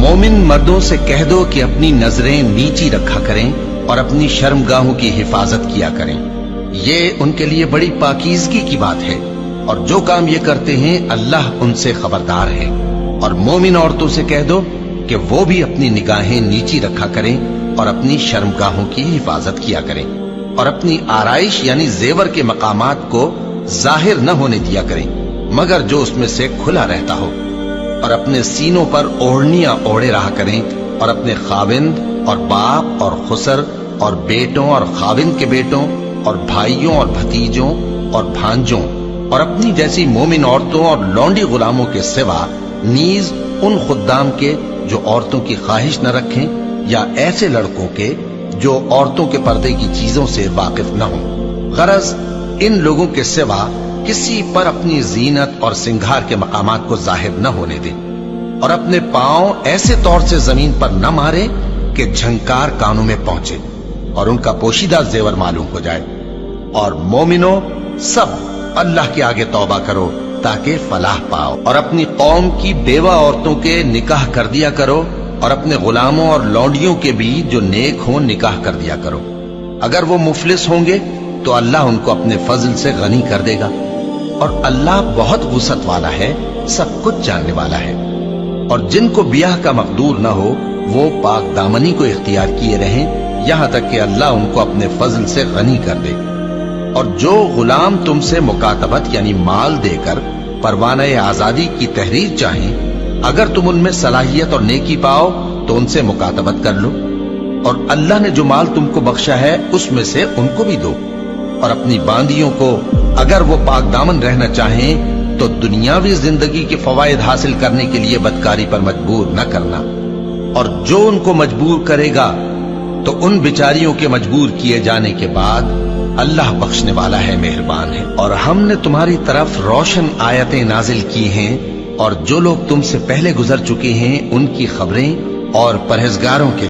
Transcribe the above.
मोमिन मर्दों से कह दो कि अपनी नजरें नीची रखा करें और अपनी शर्मगाहों की हिफाजत किया करें। ये उनके लिए बड़ी पाकीज़गी की बात है, और जो काम ये करते हैं अल्लाह उनसे खबरदार है। और मोमिन औरतों से कह दो कि वो भी अपनी निगाहें नीची रखा करें और अपनी शर्मगाहों की हिफाजत किया करें, और अपनी आराइश यानी जेवर के मकामात को जाहिर न होने दिया करें मगर जो उसमें से खुला रहता हो, और अपने सीनों पर ओढ़नियां ओढ़े रहा करें, और अपने खाविंद और बाप और खुसर और बेटों और खाविंद के बेटों और भाइयों और भतीजों और भांजों और अपनी जैसी मोमिन औरतों और लौंडी गुलामों के सिवा नीज उन खुद्दाम के जो औरतों की ख्वाहिश न रखें, या ऐसे लड़कों के जो औरतों के पर्दे की चीजों से वाकिफ न हो। गरज इन लोगों के सिवा किसी पर अपनी जीनत और सिंगार के मकामात को जाहिर न होने दे, और अपने पांव ऐसे तौर से जमीन पर न मारे कि झंकार कानों में पहुंचे और उनका पोशीदा जेवर मालूम हो जाए। और मोमिनो सब अल्लाह के आगे तौबा करो ताकि फलाह पाओ, और अपनी कौम की बेवा औरतों के निकाह कर दिया करो, और अपने गुलामों और लौंडियों के भी जो नेक हों निकाह कर दिया करो। अगर वो मुफलिस होंगे तो अल्लाह उनको अपने फजल से गनी कर देगा, और अल्लाह बहुत वुसअत वाला है, सब कुछ जानने वाला है। और जिनको ब्याह का मकदूर न हो वो पाक दामनी को इख्तियार किए रहें यहां तक कि अल्लाह उनको अपने फजल से गनी कर दे। और जो गुलाम तुमसे मुकातबत यानी माल देकर परवाने आजादी की तहरीर चाहें, अगर तुम उनमें सलाहियत और नेकी पाओ तो उनसे मुकातबत कर लो, और अल्लाह ने जो माल तुमको बख्शा है उसमें से उनको भी दो। और अपनी बांदियों को अगर वो पाक दामन रहना चाहें तो दुनियावी जिंदगी के फवायद हासिल करने के लिए बदकारी पर मजबूर न करना, और जो उनको मजबूर करेगा तो उन बिचारियों के मजबूर किए जाने के बाद अल्लाह बख्शने वाला है, मेहरबान है। और हमने तुम्हारी तरफ रोशन आयतें नाजिल की हैं, और जो लोग तुमसे पहले गुजर चुके हैं उनकी खबरें और परहेजगारों के